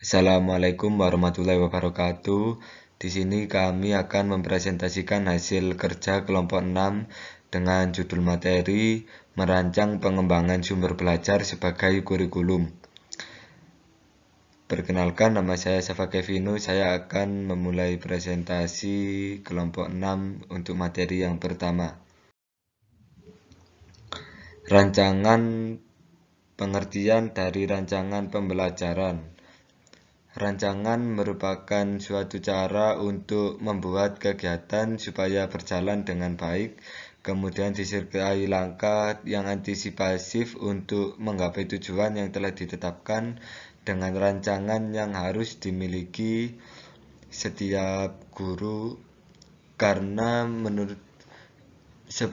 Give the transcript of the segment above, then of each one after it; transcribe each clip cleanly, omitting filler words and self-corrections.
Assalamualaikum warahmatullahi wabarakatuh. Di sini kami akan mempresentasikan hasil kerja kelompok 6 dengan judul materi merancang pengembangan sumber belajar sebagai kurikulum. Perkenalkan, nama saya Safa Kevino. Saya akan memulai presentasi kelompok 6 untuk materi yang pertama. Rancangan pengertian dari rancangan pembelajaran. Rancangan merupakan suatu cara untuk membuat kegiatan supaya berjalan dengan baik, kemudian disertai langkah yang antisipatif untuk menggapai tujuan yang telah ditetapkan dengan rancangan yang harus dimiliki setiap guru, karena menurut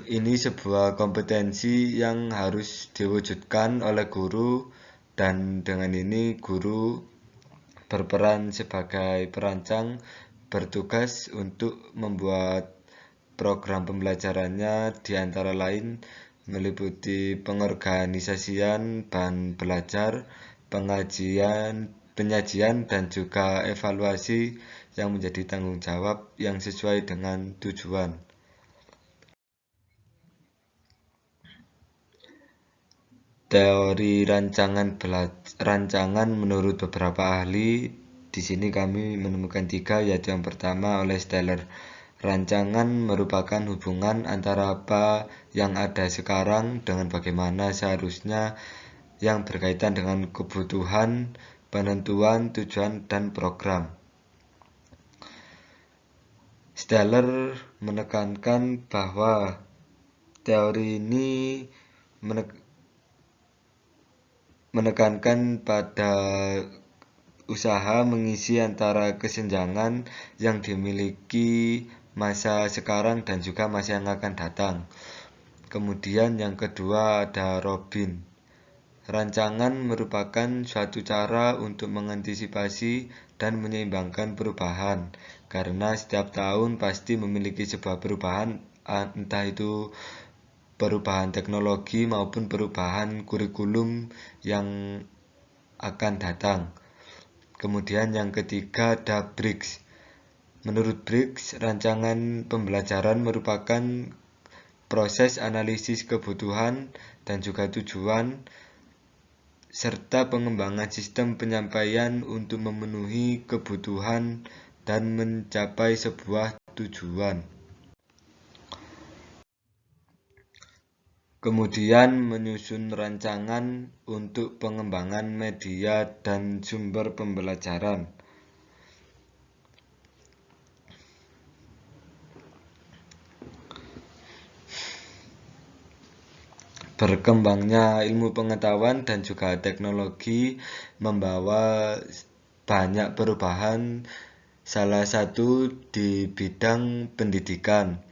ini sebuah kompetensi yang harus diwujudkan oleh guru, dan dengan ini guru berperan sebagai perancang, bertugas untuk membuat program pembelajarannya, di antara lain meliputi pengorganisasian bahan belajar, penyajian dan juga evaluasi yang menjadi tanggung jawab yang sesuai dengan tujuan. Teori rancangan menurut beberapa ahli. Di sini kami menemukan 3, yaitu yang pertama oleh Steller. Rancangan merupakan hubungan antara apa yang ada sekarang dengan bagaimana seharusnya, yang berkaitan dengan kebutuhan, penentuan, tujuan, dan program. Steller menekankan bahwa teori ini menekankan pada usaha mengisi antara kesenjangan yang dimiliki masa sekarang dan juga masa yang akan datang. Kemudian yang kedua ada Robin. Rancangan merupakan suatu cara untuk mengantisipasi dan menyeimbangkan perubahan, karena setiap tahun pasti memiliki sebuah perubahan, entah itu perubahan teknologi maupun perubahan kurikulum yang akan datang. Kemudian yang ketiga ada Briggs. Menurut Briggs, rancangan pembelajaran merupakan proses analisis kebutuhan dan juga tujuan, serta pengembangan sistem penyampaian untuk memenuhi kebutuhan dan mencapai sebuah tujuan. Kemudian menyusun rancangan untuk pengembangan media dan sumber pembelajaran. Berkembangnya ilmu pengetahuan dan juga teknologi membawa banyak perubahan, salah satu di bidang pendidikan.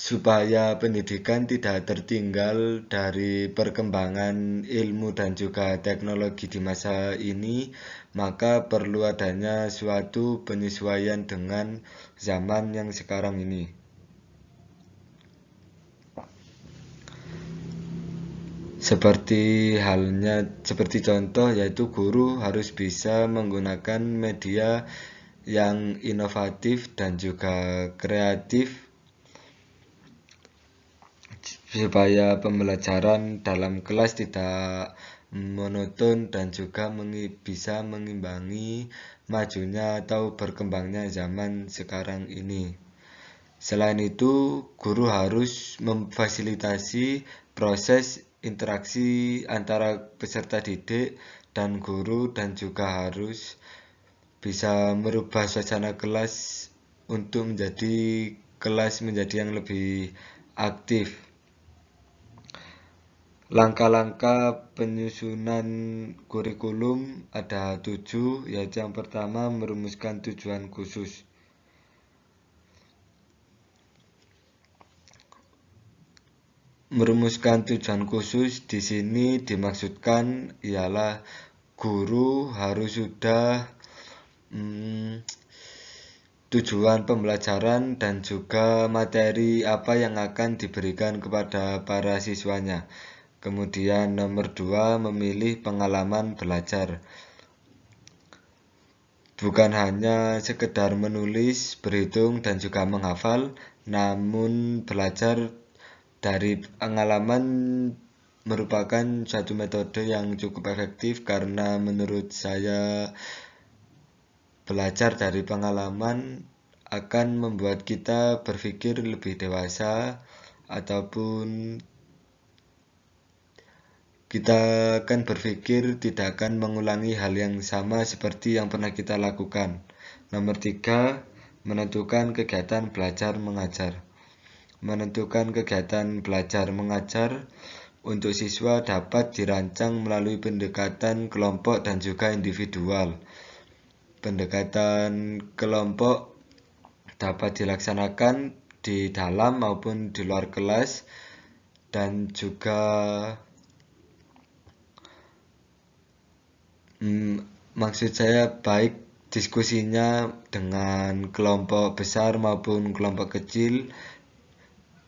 Supaya pendidikan tidak tertinggal dari perkembangan ilmu dan juga teknologi di masa ini, maka perlu adanya suatu penyesuaian dengan zaman yang sekarang ini. Seperti contoh, yaitu guru harus bisa menggunakan media yang inovatif dan juga kreatif supaya pembelajaran dalam kelas tidak monoton dan juga bisa mengimbangi majunya atau berkembangnya zaman sekarang ini. Selain itu, guru harus memfasilitasi proses interaksi antara peserta didik dan guru, dan juga harus bisa merubah suasana kelas untuk menjadi kelas menjadi yang lebih aktif. Langkah-langkah penyusunan kurikulum ada 7, yaitu yang pertama merumuskan tujuan khusus. Merumuskan tujuan khusus di sini dimaksudkan ialah guru harus sudah tujuan pembelajaran dan juga materi apa yang akan diberikan kepada para siswanya. Kemudian nomor 2, memilih pengalaman belajar. Bukan hanya sekedar menulis, berhitung, dan juga menghafal, namun belajar dari pengalaman merupakan suatu metode yang cukup efektif karena menurut saya belajar dari pengalaman akan membuat kita berpikir lebih dewasa ataupun kita akan berpikir tidak akan mengulangi hal yang sama seperti yang pernah kita lakukan. Nomor 3, menentukan kegiatan belajar mengajar. Menentukan kegiatan belajar mengajar untuk siswa dapat dirancang melalui pendekatan kelompok dan juga individual. Pendekatan kelompok dapat dilaksanakan di dalam maupun di luar kelas dan juga maksud saya baik diskusinya dengan kelompok besar maupun kelompok kecil,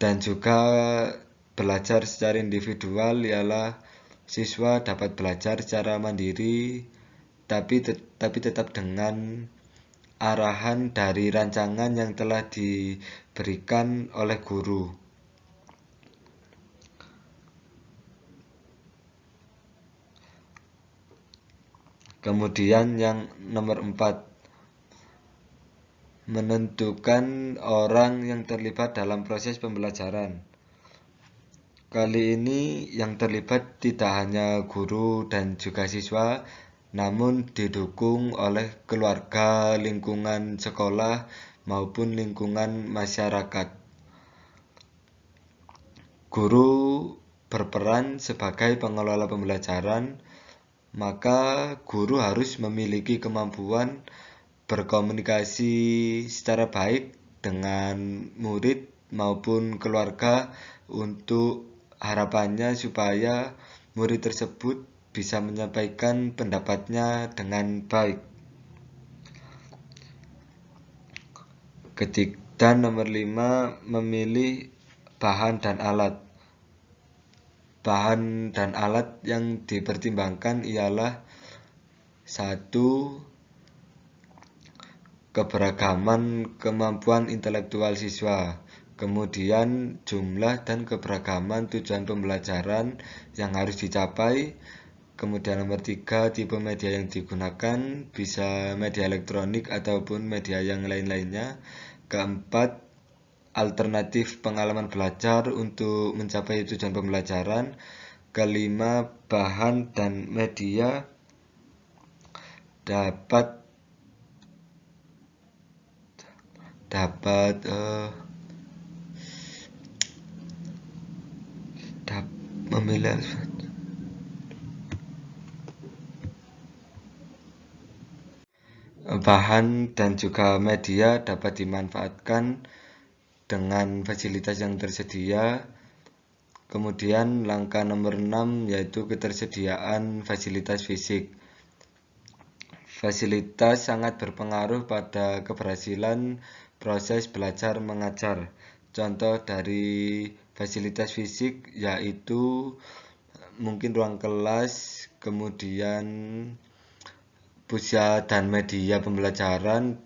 dan juga belajar secara individual ialah siswa dapat belajar secara mandiri tapi tetap dengan arahan dari rancangan yang telah diberikan oleh guru. Kemudian yang nomor 4, menentukan orang yang terlibat dalam proses pembelajaran. Kali ini yang terlibat tidak hanya guru dan juga siswa, namun didukung oleh keluarga, lingkungan sekolah, maupun lingkungan masyarakat. Guru berperan sebagai pengelola pembelajaran, maka guru harus memiliki kemampuan berkomunikasi secara baik dengan murid maupun keluarga untuk harapannya supaya murid tersebut bisa menyampaikan pendapatnya dengan baik. Dan nomor 5, memilih bahan dan alat. Bahan dan alat yang dipertimbangkan ialah 1, keberagaman kemampuan intelektual siswa, kemudian jumlah dan keberagaman tujuan pembelajaran yang harus dicapai, kemudian nomor 3, tipe media yang digunakan, bisa media elektronik ataupun media yang lain-lainnya, keempat, alternatif pengalaman belajar untuk mencapai tujuan pembelajaran, kelima, bahan dan media dapat memilih bahan dan juga media dapat dimanfaatkan dengan fasilitas yang tersedia. Kemudian langkah nomor 6 yaitu ketersediaan fasilitas fisik. Fasilitas sangat berpengaruh pada keberhasilan proses belajar mengajar. Contoh dari fasilitas fisik yaitu mungkin ruang kelas, kemudian pusat dan media pembelajaran,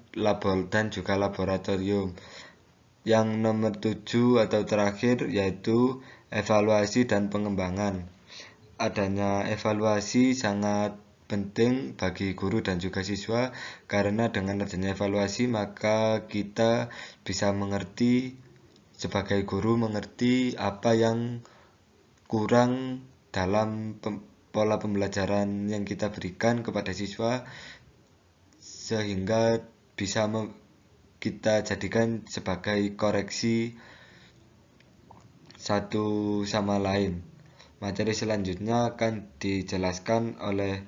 dan juga laboratorium. Yang nomor 7 atau terakhir yaitu evaluasi dan pengembangan. Adanya evaluasi sangat penting bagi guru dan juga siswa karena dengan adanya evaluasi maka kita bisa mengerti, sebagai guru mengerti apa yang kurang dalam pola pembelajaran yang kita berikan kepada siswa sehingga bisa kita jadikan sebagai koreksi satu sama lain. Materi selanjutnya akan dijelaskan oleh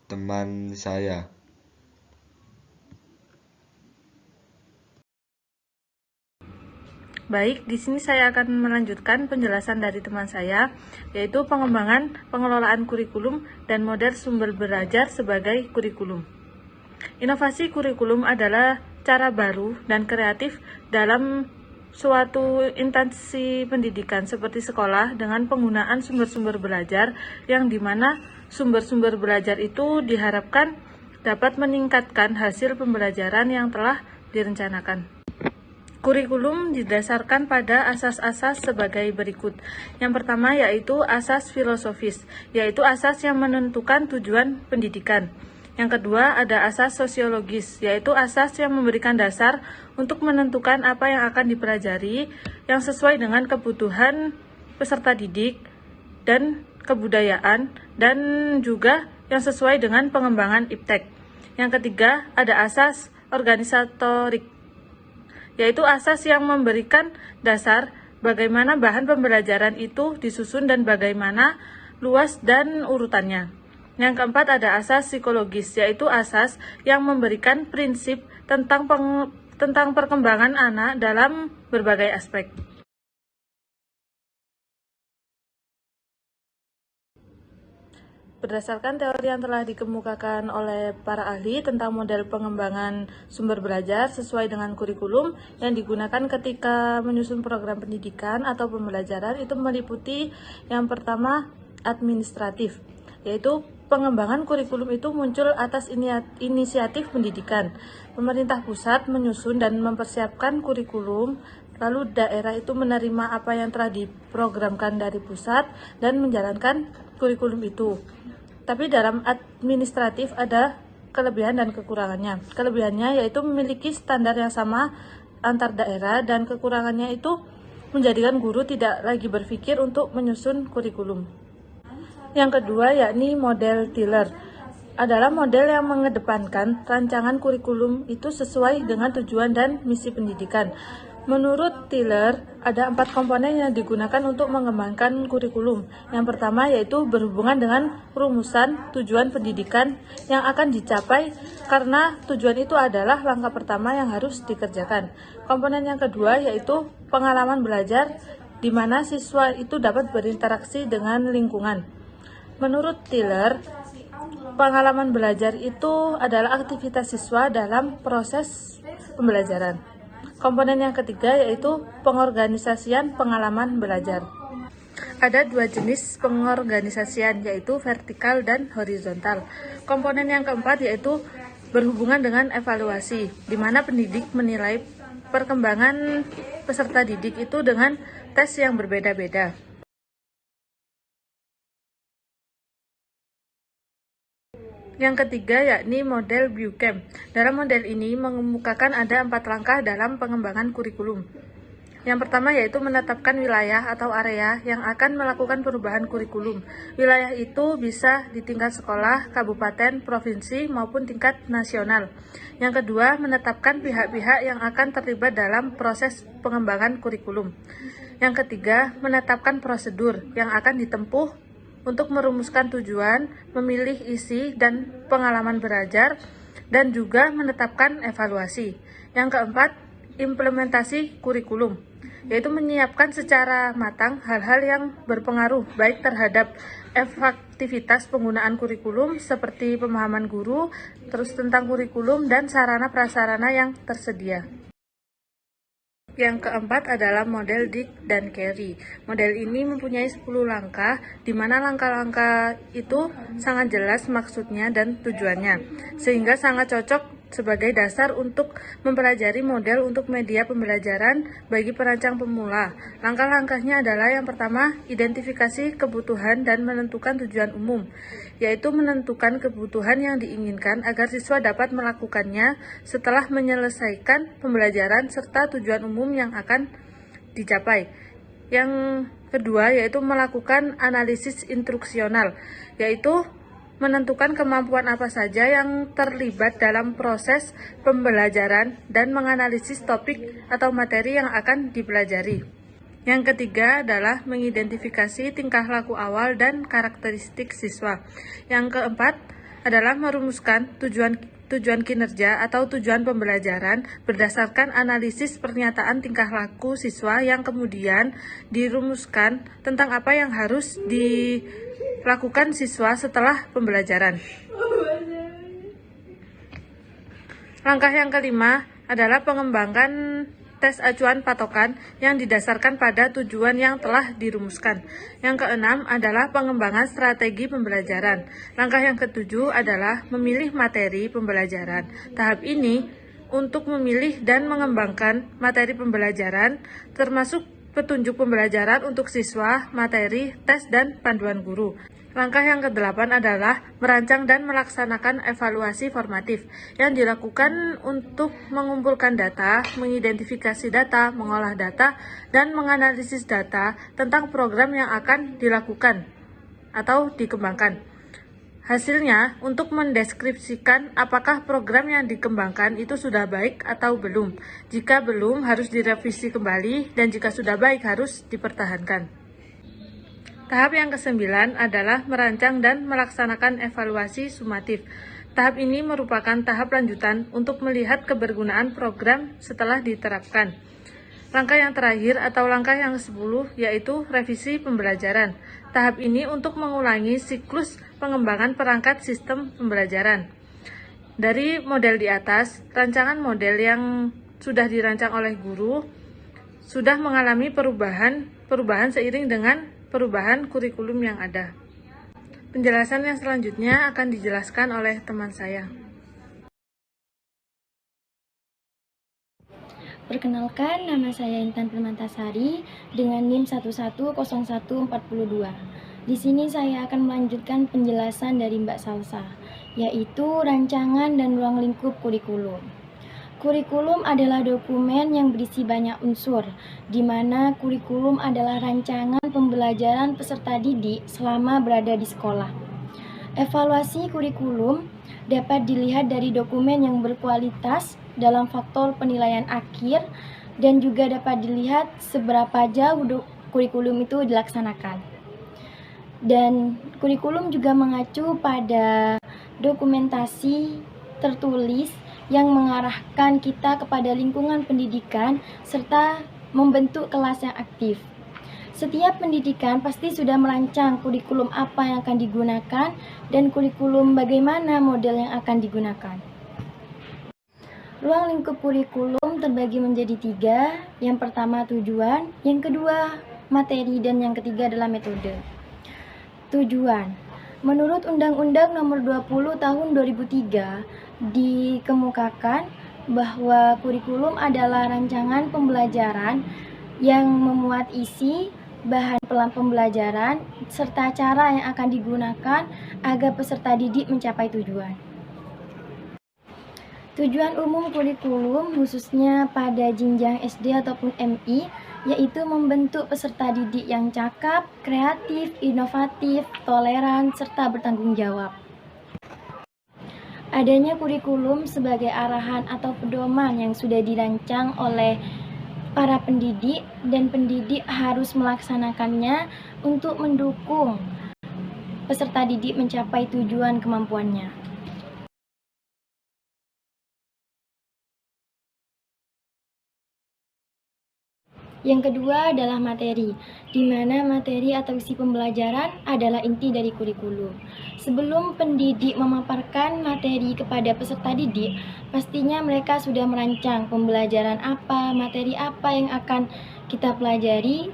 teman saya. Baik, di sini saya akan melanjutkan penjelasan dari teman saya, yaitu pengembangan pengelolaan kurikulum dan model sumber belajar sebagai kurikulum. Inovasi kurikulum adalah cara baru dan kreatif dalam suatu instansi pendidikan seperti sekolah dengan penggunaan sumber-sumber belajar yang dimana sumber-sumber belajar itu diharapkan dapat meningkatkan hasil pembelajaran yang telah direncanakan. Kurikulum didasarkan pada asas-asas sebagai berikut. Yang pertama yaitu asas filosofis, yaitu asas yang menentukan tujuan pendidikan. Yang kedua ada asas sosiologis, yaitu asas yang memberikan dasar untuk menentukan apa yang akan dipelajari yang sesuai dengan kebutuhan peserta didik dan kebudayaan dan juga yang sesuai dengan pengembangan iptek. Yang ketiga ada asas organisatorik, yaitu asas yang memberikan dasar bagaimana bahan pembelajaran itu disusun dan bagaimana luas dan urutannya. Yang keempat ada asas psikologis, yaitu asas yang memberikan prinsip tentang perkembangan anak dalam berbagai aspek. Berdasarkan teori yang telah dikemukakan oleh para ahli tentang model pengembangan sumber belajar sesuai dengan kurikulum yang digunakan ketika menyusun program pendidikan atau pembelajaran itu meliputi yang pertama administratif, yaitu pengembangan kurikulum itu muncul atas inisiatif pendidikan. Pemerintah pusat menyusun dan mempersiapkan kurikulum, lalu daerah itu menerima apa yang telah diprogramkan dari pusat dan menjalankan kurikulum itu. Tapi dalam administratif ada kelebihan dan kekurangannya. Kelebihannya yaitu memiliki standar yang sama antar daerah dan kekurangannya itu menjadikan guru tidak lagi berpikir untuk menyusun kurikulum. Yang kedua yakni model Tiller, adalah model yang mengedepankan rancangan kurikulum itu sesuai dengan tujuan dan misi pendidikan. Menurut Tiller, ada 4 komponen yang digunakan untuk mengembangkan kurikulum. Yang pertama yaitu berhubungan dengan rumusan tujuan pendidikan yang akan dicapai karena tujuan itu adalah langkah pertama yang harus dikerjakan. Komponen yang kedua yaitu pengalaman belajar, di mana siswa itu dapat berinteraksi dengan lingkungan. Menurut Tiller, pengalaman belajar itu adalah aktivitas siswa dalam proses pembelajaran. Komponen yang ketiga yaitu pengorganisasian pengalaman belajar. Ada 2 jenis pengorganisasian yaitu vertikal dan horizontal. Komponen yang keempat yaitu berhubungan dengan evaluasi, di mana pendidik menilai perkembangan peserta didik itu dengan tes yang berbeda-beda. Yang ketiga yakni model Buchem. Dalam model ini mengemukakan ada 4 langkah dalam pengembangan kurikulum. Yang pertama yaitu menetapkan wilayah atau area yang akan melakukan perubahan kurikulum. Wilayah itu bisa di tingkat sekolah, kabupaten, provinsi, maupun tingkat nasional. Yang kedua, menetapkan pihak-pihak yang akan terlibat dalam proses pengembangan kurikulum. Yang ketiga, menetapkan prosedur yang akan ditempuh untuk merumuskan tujuan, memilih isi dan pengalaman belajar, dan juga menetapkan evaluasi. Yang keempat, implementasi kurikulum, yaitu menyiapkan secara matang hal-hal yang berpengaruh baik terhadap efektivitas penggunaan kurikulum seperti pemahaman guru, terus tentang kurikulum dan sarana prasarana yang tersedia. Yang keempat adalah model Dick dan Carey. Model ini mempunyai 10 langkah, di mana langkah-langkah itu sangat jelas maksudnya dan tujuannya, sehingga sangat cocok sebagai dasar untuk mempelajari model untuk media pembelajaran bagi perancang pemula. Langkah-langkahnya adalah yang pertama, identifikasi kebutuhan dan menentukan tujuan umum, yaitu menentukan kebutuhan yang diinginkan agar siswa dapat melakukannya setelah menyelesaikan pembelajaran serta tujuan umum yang akan dicapai. Yang kedua yaitu melakukan analisis instruksional, yaitu menentukan kemampuan apa saja yang terlibat dalam proses pembelajaran dan menganalisis topik atau materi yang akan dipelajari. Yang ketiga adalah mengidentifikasi tingkah laku awal dan karakteristik siswa. Yang keempat adalah merumuskan tujuan kinerja atau tujuan pembelajaran berdasarkan analisis pernyataan tingkah laku siswa yang kemudian dirumuskan tentang apa yang harus dilakukan siswa setelah pembelajaran. Langkah yang kelima adalah pengembangan tes acuan patokan yang didasarkan pada tujuan yang telah dirumuskan. Yang keenam adalah pengembangan strategi pembelajaran. Langkah yang ketujuh adalah memilih materi pembelajaran. Tahap ini untuk memilih dan mengembangkan materi pembelajaran, termasuk petunjuk pembelajaran untuk siswa, materi, tes, dan panduan guru. Langkah yang ke-8 adalah merancang dan melaksanakan evaluasi formatif yang dilakukan untuk mengumpulkan data, mengidentifikasi data, mengolah data, dan menganalisis data tentang program yang akan dilakukan atau dikembangkan. Hasilnya, untuk mendeskripsikan apakah program yang dikembangkan itu sudah baik atau belum. Jika belum, harus direvisi kembali, dan jika sudah baik, harus dipertahankan. Tahap yang ke-9 adalah merancang dan melaksanakan evaluasi sumatif. Tahap ini merupakan tahap lanjutan untuk melihat kebergunaan program setelah diterapkan. Langkah yang terakhir atau langkah yang ke-10 yaitu revisi pembelajaran. Tahap ini untuk mengulangi siklus pengembangan perangkat sistem pembelajaran. Dari model di atas, rancangan model yang sudah dirancang oleh guru sudah mengalami perubahan seiring dengan perubahan kurikulum yang ada. Penjelasan yang selanjutnya akan dijelaskan oleh teman saya. Perkenalkan, nama saya Intan Permatasari dengan NIM 11014142. Di sini saya akan melanjutkan penjelasan dari Mbak Salsa, yaitu rancangan dan ruang lingkup kurikulum. Kurikulum adalah dokumen yang berisi banyak unsur, di mana kurikulum adalah rancangan pembelajaran peserta didik selama berada di sekolah. Evaluasi kurikulum dapat dilihat dari dokumen yang berkualitas dalam faktor penilaian akhir dan juga dapat dilihat seberapa jauh kurikulum itu dilaksanakan. Dan kurikulum juga mengacu pada dokumentasi tertulis yang mengarahkan kita kepada lingkungan pendidikan serta membentuk kelas yang aktif. Setiap pendidikan pasti sudah merancang kurikulum apa yang akan digunakan dan kurikulum bagaimana model yang akan digunakan. Ruang lingkup kurikulum terbagi menjadi 3. Yang pertama tujuan, yang kedua materi, dan yang ketiga adalah metode. Tujuan. Menurut Undang-Undang Nomor 20 Tahun 2003 dikemukakan bahwa kurikulum adalah rancangan pembelajaran yang memuat isi, bahan pembelajaran, serta cara yang akan digunakan agar peserta didik mencapai tujuan. Tujuan umum kurikulum khususnya pada jenjang SD ataupun MI yaitu membentuk peserta didik yang cakap, kreatif, inovatif, toleran, serta bertanggung jawab. Adanya kurikulum sebagai arahan atau pedoman yang sudah dirancang oleh para pendidik dan pendidik harus melaksanakannya untuk mendukung peserta didik mencapai tujuan kemampuannya. Yang kedua adalah materi, di mana materi atau isi pembelajaran adalah inti dari kurikulum. Sebelum pendidik memaparkan materi kepada peserta didik, pastinya mereka sudah merancang pembelajaran apa, materi apa yang akan kita pelajari.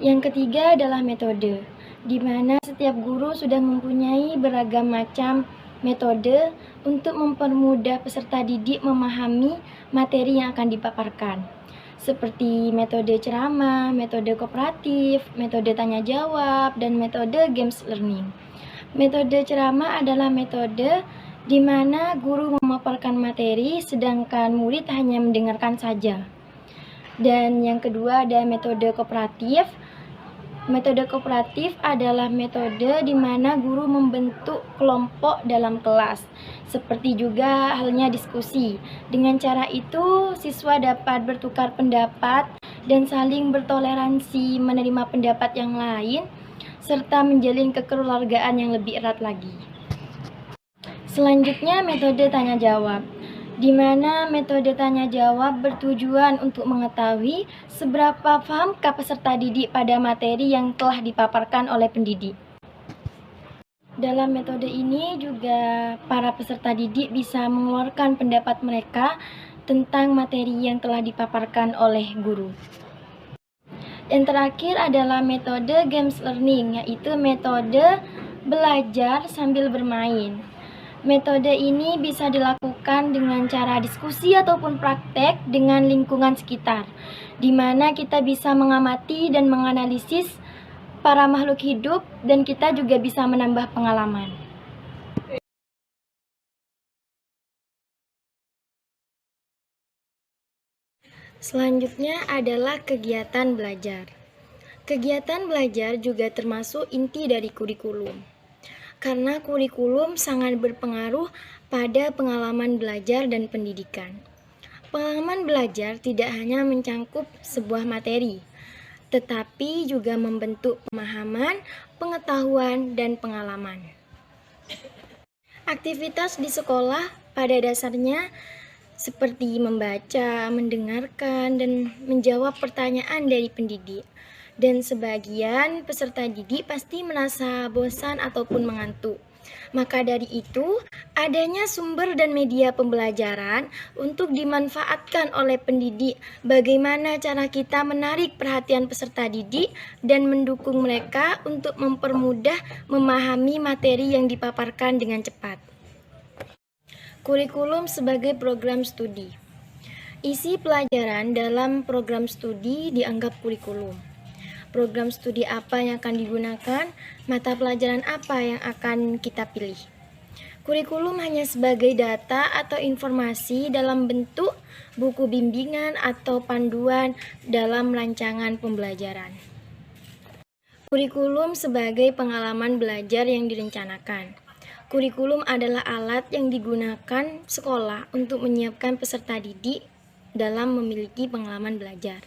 Yang ketiga adalah metode, di mana setiap guru sudah mempunyai beragam macam metode untuk mempermudah peserta didik memahami materi yang akan dipaparkan. Seperti metode ceramah, metode kooperatif, metode tanya jawab, dan metode games learning. Metode ceramah adalah metode di mana guru memaparkan materi sedangkan murid hanya mendengarkan saja. Dan yang kedua ada metode kooperatif. Metode kooperatif adalah metode di mana guru membentuk kelompok dalam kelas, seperti juga halnya diskusi. Dengan cara itu, siswa dapat bertukar pendapat dan saling bertoleransi menerima pendapat yang lain, serta menjalin kekeluargaan yang lebih erat lagi. Selanjutnya, metode tanya jawab, di mana metode tanya jawab bertujuan untuk mengetahui seberapa pahamkah peserta didik pada materi yang telah dipaparkan oleh pendidik. Dalam metode ini juga para peserta didik bisa mengeluarkan pendapat mereka tentang materi yang telah dipaparkan oleh guru. Yang terakhir adalah metode games learning, yaitu metode belajar sambil bermain. Metode ini bisa dilakukan dengan cara diskusi ataupun praktek dengan lingkungan sekitar, di mana kita bisa mengamati dan menganalisis para makhluk hidup dan kita juga bisa menambah pengalaman. Selanjutnya adalah kegiatan belajar. Kegiatan belajar juga termasuk inti dari kurikulum. Karena kurikulum sangat berpengaruh pada pengalaman belajar dan pendidikan. Pengalaman belajar tidak hanya mencangkup sebuah materi, tetapi juga membentuk pemahaman, pengetahuan, dan pengalaman. Aktivitas di sekolah pada dasarnya seperti membaca, mendengarkan, dan menjawab pertanyaan dari pendidik. Dan sebagian peserta didik pasti merasa bosan ataupun mengantuk. Maka dari itu, adanya sumber dan media pembelajaran untuk dimanfaatkan oleh pendidik. Bagaimana cara kita menarik perhatian peserta didik dan mendukung mereka untuk mempermudah memahami materi yang dipaparkan dengan cepat. Kurikulum sebagai program studi. Isi pelajaran dalam program studi dianggap kurikulum. Program studi apa yang akan digunakan, mata pelajaran apa yang akan kita pilih. Kurikulum hanya sebagai data atau informasi dalam bentuk buku bimbingan atau panduan dalam rancangan pembelajaran. Kurikulum sebagai pengalaman belajar yang direncanakan. Kurikulum adalah alat yang digunakan sekolah untuk menyiapkan peserta didik dalam memiliki pengalaman belajar.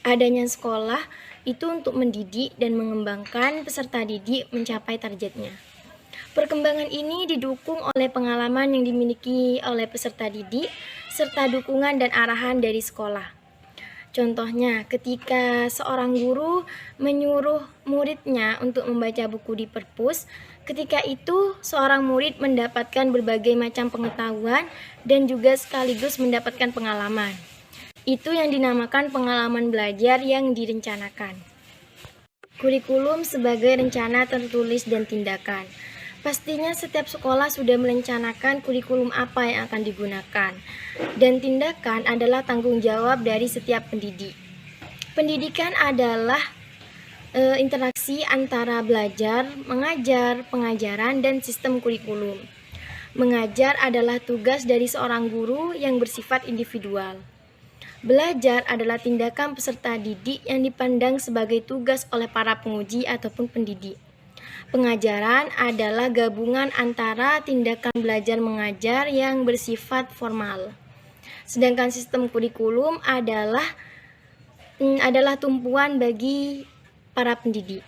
Adanya sekolah itu untuk mendidik dan mengembangkan peserta didik mencapai targetnya. Perkembangan ini didukung oleh pengalaman yang dimiliki oleh peserta didik serta dukungan dan arahan dari sekolah. Contohnya, ketika seorang guru menyuruh muridnya untuk membaca buku di perpus, ketika itu seorang murid mendapatkan berbagai macam pengetahuan dan juga sekaligus mendapatkan pengalaman. Itu yang dinamakan pengalaman belajar yang direncanakan. Kurikulum sebagai rencana tertulis dan tindakan. Pastinya setiap sekolah sudah merencanakan kurikulum apa yang akan digunakan. Dan tindakan adalah tanggung jawab dari setiap pendidik. Pendidikan adalah interaksi antara belajar, mengajar, pengajaran, dan sistem kurikulum. Mengajar adalah tugas dari seorang guru yang bersifat individual. Belajar adalah tindakan peserta didik yang dipandang sebagai tugas oleh para penguji ataupun pendidik. Pengajaran adalah gabungan antara tindakan belajar mengajar yang bersifat formal. Sedangkan sistem kurikulum adalah tumpuan bagi para pendidik.